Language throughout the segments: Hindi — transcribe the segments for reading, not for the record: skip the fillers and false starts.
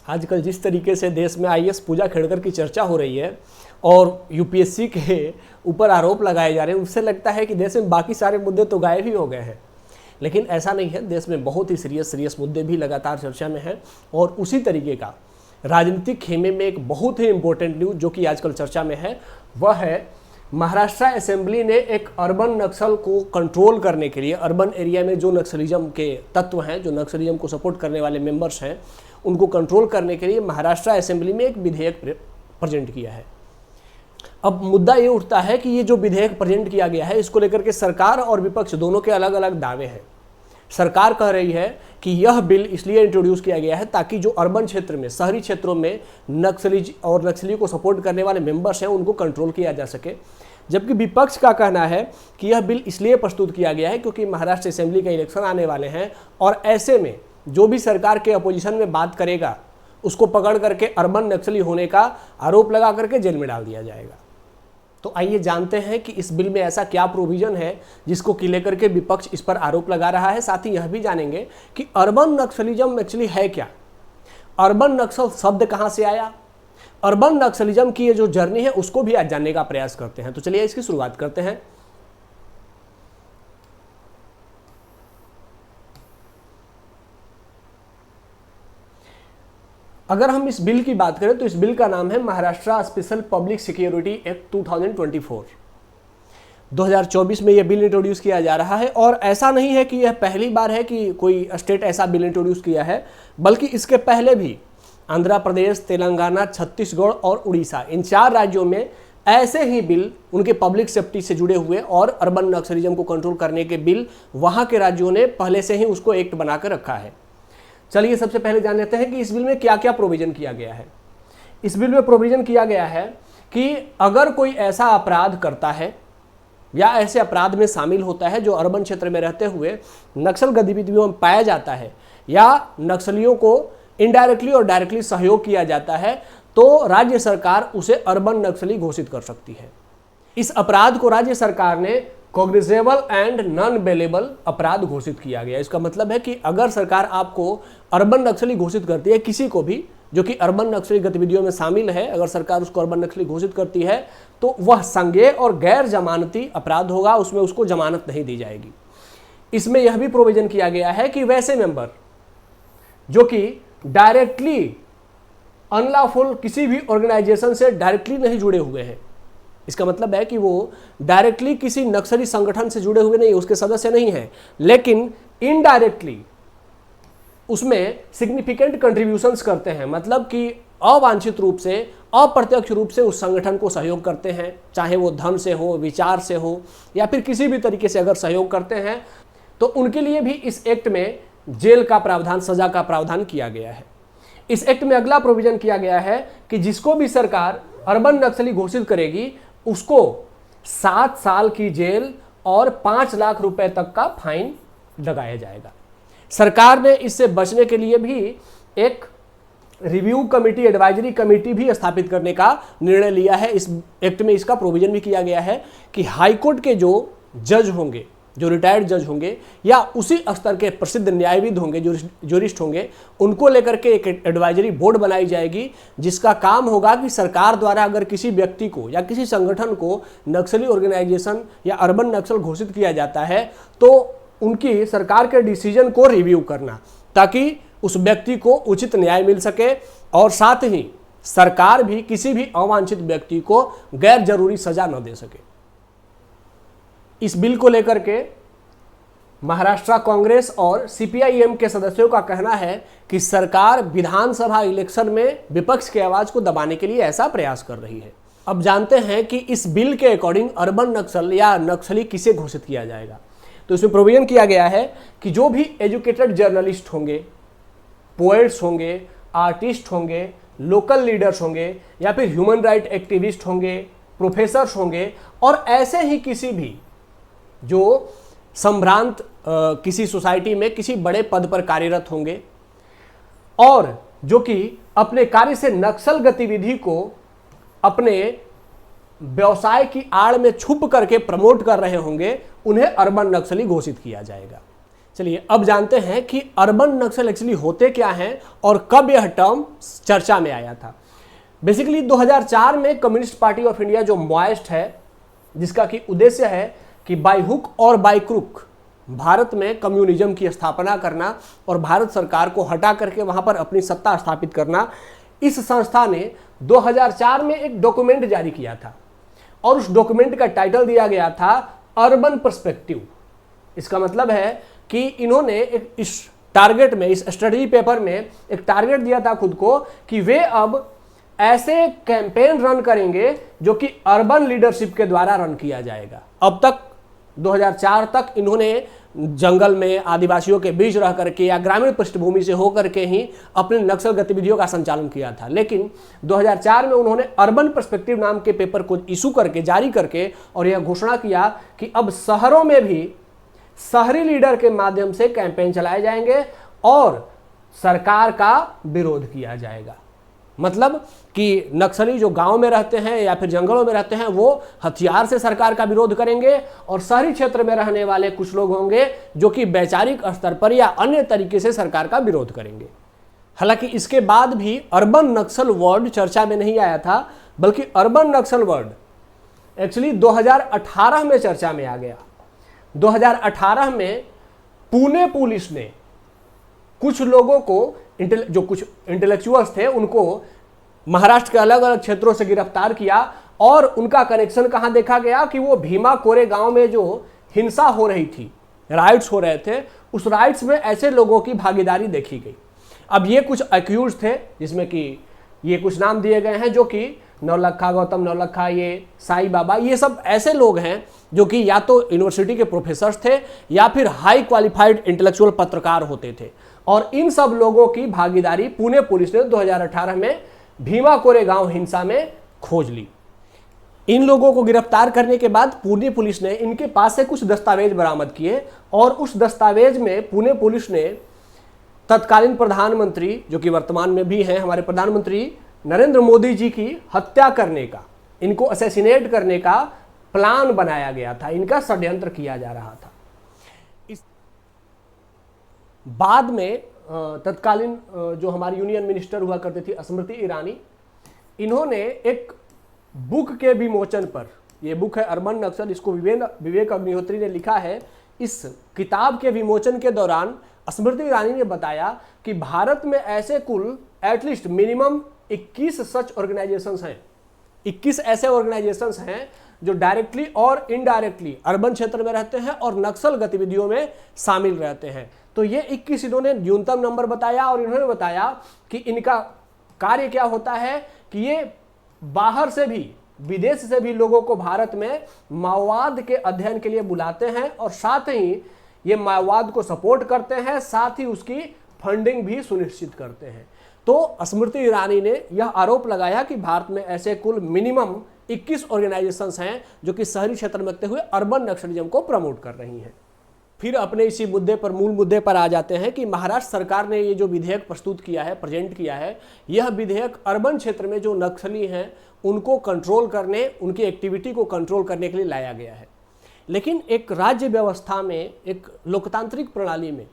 आजकल जिस तरीके से देश में आईएएस पूजा खेड़कर की चर्चा हो रही है और यूपीएससी के ऊपर आरोप लगाए जा रहे हैं, उससे लगता है कि देश में बाकी सारे मुद्दे तो गायब ही हो गए हैं। लेकिन ऐसा नहीं है, देश में बहुत ही सीरियस मुद्दे भी लगातार चर्चा में हैं। और उसी तरीके का राजनीतिक खेमे में एक बहुत ही इंपॉर्टेंट न्यूज़ जो कि आजकल चर्चा में है, वह है महाराष्ट्र असेंबली ने एक अर्बन नक्सल को कंट्रोल करने के लिए, अर्बन एरिया में जो नक्सलिज्म के तत्व हैं, जो नक्सलिज्म को सपोर्ट करने वाले मेंबर्स हैं, उनको कंट्रोल करने के लिए महाराष्ट्र असेंबली में एक विधेयक प्रेजेंट किया है। अब मुद्दा ये उठता है कि ये जो विधेयक प्रेजेंट किया गया है, इसको लेकर के सरकार और विपक्ष दोनों के अलग अलग दावे हैं। सरकार कह रही है कि यह बिल इसलिए इंट्रोड्यूस किया गया है ताकि जो अर्बन क्षेत्र में, शहरी क्षेत्रों में नक्सली को सपोर्ट करने वाले मेंबर्स हैं, उनको कंट्रोल किया जा सके। जबकि विपक्ष का कहना है कि यह बिल इसलिए प्रस्तुत किया गया है क्योंकि महाराष्ट्र असेंबली का इलेक्शन आने वाले हैं और ऐसे में जो भी सरकार के अपोजिशन में बात करेगा उसको पकड़ करके अर्बन नक्सली होने का आरोप लगा करके जेल में डाल दिया जाएगा। तो आइए जानते हैं कि इस बिल में ऐसा क्या प्रोविजन है जिसको लेकर के विपक्ष इस पर आरोप लगा रहा है। साथ ही यह भी जानेंगे कि अर्बन नक्सलिज्म एक्चुअली है क्या, अर्बन नक्सल शब्द कहां से आया, अर्बन नक्सलिज्म की ये जो जर्नी है उसको भी आज जानने का प्रयास करते हैं। तो चलिए इसकी शुरुआत करते हैं। अगर हम इस बिल की बात करें तो इस बिल का नाम है Maharashtra special public security act 2024। 2024 में यह बिल इंट्रोड्यूस किया जा रहा है और ऐसा नहीं है कि यह पहली बार है कि कोई स्टेट ऐसा बिल इंट्रोड्यूस किया है, बल्कि इसके पहले भी आंध्र प्रदेश, तेलंगाना, छत्तीसगढ़ और उड़ीसा, इन 4 राज्यों में ऐसे ही बिल, उनके पब्लिक सेफ्टी से जुड़े हुए और अर्बन नक्सलिज्म को कंट्रोल करने के बिल, वहाँ के राज्यों ने पहले से ही उसको एक्ट बनाकर रखा है। चलिए सबसे पहले जान लेते हैं कि इस बिल में क्या क्या प्रोविजन किया गया है। इस बिल में प्रोविजन किया गया है कि अगर कोई ऐसा अपराध करता है या ऐसे अपराध में शामिल होता है जो अर्बन क्षेत्र में रहते हुए नक्सल गतिविधियों में पाया जाता है या नक्सलियों को इनडायरेक्टली और डायरेक्टली सहयोग किया जाता है, तो राज्य सरकार उसे अर्बन नक्सली घोषित कर सकती है। इस अपराध को राज्य सरकार ने कॉग्निजेबल एंड नॉन बेलेबल अपराध घोषित किया गया। इसका मतलब है कि अगर सरकार आपको अर्बन नक्सली घोषित करती है, किसी को भी जो कि अर्बन नक्सली गतिविधियों में शामिल है, अगर सरकार उसको अर्बन नक्सली घोषित करती है तो वह संज्ञेय और गैर जमानती अपराध होगा, उसमें उसको जमानत नहीं दी जाएगी। इसमें यह भी प्रोविजन किया गया है कि वैसे मेंबर जो कि डायरेक्टली अनलॉफुल किसी भी ऑर्गेनाइजेशन से डायरेक्टली नहीं जुड़े हुए हैं, इसका मतलब है कि वो डायरेक्टली किसी नक्सली संगठन से जुड़े हुए नहीं, उसके सदस्य नहीं है, लेकिन इनडायरेक्टली उसमें सिग्निफिकेंट कंट्रीब्यूशंस करते हैं, मतलब कि अवांछित रूप से, अप्रत्यक्ष रूप से उस संगठन को सहयोग करते हैं, चाहे वो धन से हो, विचार से हो या फिर किसी भी तरीके से अगर सहयोग करते हैं, तो उनके लिए भी इस एक्ट में जेल का प्रावधान, सजा का प्रावधान किया गया है। इस एक्ट में अगला प्रोविजन किया गया है कि जिसको भी सरकार अर्बन नक्सली घोषित करेगी उसको 7 साल की जेल और 5 लाख रुपए तक का फाइन लगाया जाएगा। सरकार ने इससे बचने के लिए भी एक रिव्यू कमेटी, एडवाइजरी कमेटी भी स्थापित करने का निर्णय लिया है। इस एक्ट में इसका प्रोविजन भी किया गया है कि हाईकोर्ट के जो जज होंगे, जो रिटायर्ड जज होंगे या उसी स्तर के प्रसिद्ध न्यायविद होंगे, ज्यूरिस्ट होंगे, उनको लेकर के एक एडवाइजरी बोर्ड बनाई जाएगी जिसका काम होगा कि सरकार द्वारा अगर किसी व्यक्ति को या किसी संगठन को नक्सली ऑर्गेनाइजेशन या अर्बन नक्सल घोषित किया जाता है तो उनकी सरकार के डिसीजन को रिव्यू करना, ताकि उस व्यक्ति को उचित न्याय मिल सके और साथ ही सरकार भी किसी भी अवांछित व्यक्ति को गैर जरूरी सजा न दे सके। इस बिल को लेकर के महाराष्ट्र कांग्रेस और सीपीआईएम के सदस्यों का कहना है कि सरकार विधानसभा इलेक्शन में विपक्ष की आवाज को दबाने के लिए ऐसा प्रयास कर रही है। अब जानते हैं कि इस बिल के अकॉर्डिंग अर्बन नक्सल या नक्सली किसे घोषित किया जाएगा। तो इसमें प्रोविजन किया गया है कि जो भी एजुकेटेड जर्नलिस्ट होंगे, पोएट्स होंगे, आर्टिस्ट होंगे, लोकल लीडर्स होंगे या फिर ह्यूमन राइट एक्टिविस्ट होंगे, प्रोफेसर्स होंगे और ऐसे ही किसी भी जो संभ्रांत किसी सोसाइटी में किसी बड़े पद पर कार्यरत होंगे और जो कि अपने कार्य से नक्सल गतिविधि को अपने व्यवसाय की आड़ में छुप करके प्रमोट कर रहे होंगे, उन्हें अर्बन नक्सली घोषित किया जाएगा। चलिए अब जानते हैं कि अर्बन नक्सल एक्चुअली होते क्या हैं और कब यह टर्म चर्चा में आया था। बेसिकली 2004 में कम्युनिस्ट पार्टी ऑफ इंडिया जो माओइस्ट है, जिसका कि उद्देश्य है कि बाय हुक और बाय क्रुक भारत में कम्युनिज्म की स्थापना करना और भारत सरकार को हटा करके वहां पर अपनी सत्ता स्थापित करना, इस संस्था ने 2004 में एक डॉक्यूमेंट जारी किया था और उस डॉक्यूमेंट का टाइटल दिया गया था अर्बन पर्सपेक्टिव। इसका मतलब है कि इन्होंने इस टारगेट में, इस स्टडी पेपर में एक टारगेट दिया था खुद को कि वे अब ऐसे कैंपेन रन करेंगे जो कि अर्बन लीडरशिप के द्वारा रन किया जाएगा। अब तक 2004 तक इन्होंने जंगल में आदिवासियों के बीच रह करके या ग्रामीण पृष्ठभूमि से होकर के ही अपने नक्सल गतिविधियों का संचालन किया था, लेकिन 2004 में उन्होंने अर्बन पर्सपेक्टिव नाम के पेपर को इशू करके, जारी करके, और यह घोषणा किया कि अब शहरों में भी शहरी लीडर के माध्यम से कैंपेन चलाए जाएंगे और सरकार का विरोध किया जाएगा। मतलब कि नक्सली जो गांव में रहते हैं या फिर जंगलों में रहते हैं वो हथियार से सरकार का विरोध करेंगे और शहरी क्षेत्र में रहने वाले कुछ लोग होंगे जो कि वैचारिक स्तर पर या अन्य तरीके से सरकार का विरोध करेंगे। हालांकि इसके बाद भी अर्बन नक्सल वर्ड चर्चा में नहीं आया था, बल्कि अर्बन नक्सल वर्ड एक्चुअली 2018 में चर्चा में आ गया। 2018 में पुणे पुलिस ने कुछ लोगों को, जो कुछ इंटेलेक्चुअल्स थे, उनको महाराष्ट्र के अलग अलग क्षेत्रों से गिरफ्तार किया और उनका कनेक्शन कहां देखा गया कि वो भीमा कोरे गांव में जो हिंसा हो रही थी, राइट्स हो रहे थे, उस राइट्स में ऐसे लोगों की भागीदारी देखी गई। अब ये कुछ एक्यूज थे जिसमें कि ये कुछ नाम दिए गए हैं जो कि नौलखा, गौतम नौलखा, ये साईं बाबा, ये सब ऐसे लोग हैं जो कि या तो यूनिवर्सिटी के प्रोफेसर्स थे या फिर हाई क्वालिफाइड इंटेलेक्चुअल पत्रकार होते थे, और इन सब लोगों की भागीदारी पुणे पुलिस ने 2018 में भीमा कोरे गांव हिंसा में खोज ली। इन लोगों को गिरफ्तार करने के बाद पुणे पुलिस ने इनके पास से कुछ दस्तावेज बरामद किए और उस दस्तावेज में पुणे पुलिस ने तत्कालीन प्रधानमंत्री, जो कि वर्तमान में भी हैं, हमारे प्रधानमंत्री नरेंद्र मोदी जी की हत्या करने का, इनको असैसिनेट करने का प्लान बनाया गया था, इनका षड्यंत्र किया जा रहा था। इस बाद में तत्कालीन जो हमारी यूनियन मिनिस्टर हुआ करती थी स्मृति ईरानी, इन्होंने एक बुक के विमोचन पर, यह बुक है अर्बन नक्सल, इसको विवेक अग्निहोत्री ने लिखा है। इस किताब के विमोचन के दौरान स्मृति ईरानी ने बताया कि भारत में ऐसे कुल एटलीस्ट मिनिमम 21 सच ऑर्गेनाइजेशंस हैं। 21 ऐसे ऑर्गेनाइजेशंस हैं जो डायरेक्टली और इनडायरेक्टली अर्बन क्षेत्र में रहते हैं और नक्सल गतिविधियों में शामिल रहते हैं। तो ये 21 इन्होंने न्यूनतम नंबर बताया और इन्होंने बताया कि इनका कार्य क्या होता है कि ये बाहर से भी, विदेश से भी लोगों को भारत में माओवाद के अध्ययन के लिए बुलाते हैं और साथ ही ये माओवाद को सपोर्ट करते हैं, साथ ही उसकी फंडिंग भी सुनिश्चित करते हैं। तो स्मृति ईरानी ने यह आरोप लगाया कि भारत में ऐसे कुल मिनिमम 21 ऑर्गेनाइजेशंस हैं जो कि शहरी क्षेत्र में रहते हुए अर्बन नक्सलिज्म को प्रमोट कर रही हैं। फिर अपने इसी मुद्दे पर, मूल मुद्दे पर आ जाते हैं कि महाराष्ट्र सरकार ने ये जो विधेयक प्रस्तुत किया है, प्रेजेंट किया है, यह विधेयक अर्बन क्षेत्र में जो नक्सली हैं उनको कंट्रोल करने, उनकी एक्टिविटी को कंट्रोल करने के लिए लाया गया है। लेकिन एक राज्य व्यवस्था में, एक लोकतांत्रिक प्रणाली में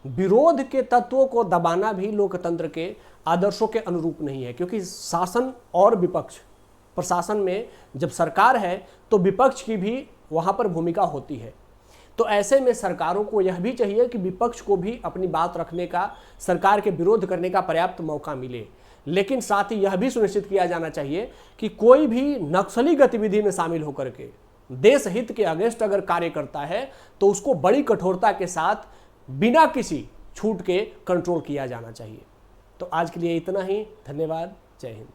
विरोध के तत्वों को दबाना भी लोकतंत्र के आदर्शों के अनुरूप नहीं है, क्योंकि शासन और विपक्ष, प्रशासन में जब सरकार है तो विपक्ष की भी वहाँ पर भूमिका होती है। तो ऐसे में सरकारों को यह भी चाहिए कि विपक्ष को भी अपनी बात रखने का, सरकार के विरोध करने का पर्याप्त मौका मिले। लेकिन साथ ही यह भी सुनिश्चित किया जाना चाहिए कि कोई भी नक्सली गतिविधि में शामिल होकर के देश हित के अगेंस्ट अगर कार्य करता है तो उसको बड़ी कठोरता के साथ, बिना किसी छूट के कंट्रोल किया जाना चाहिए। तो आज के लिए इतना ही। धन्यवाद। जय हिंद।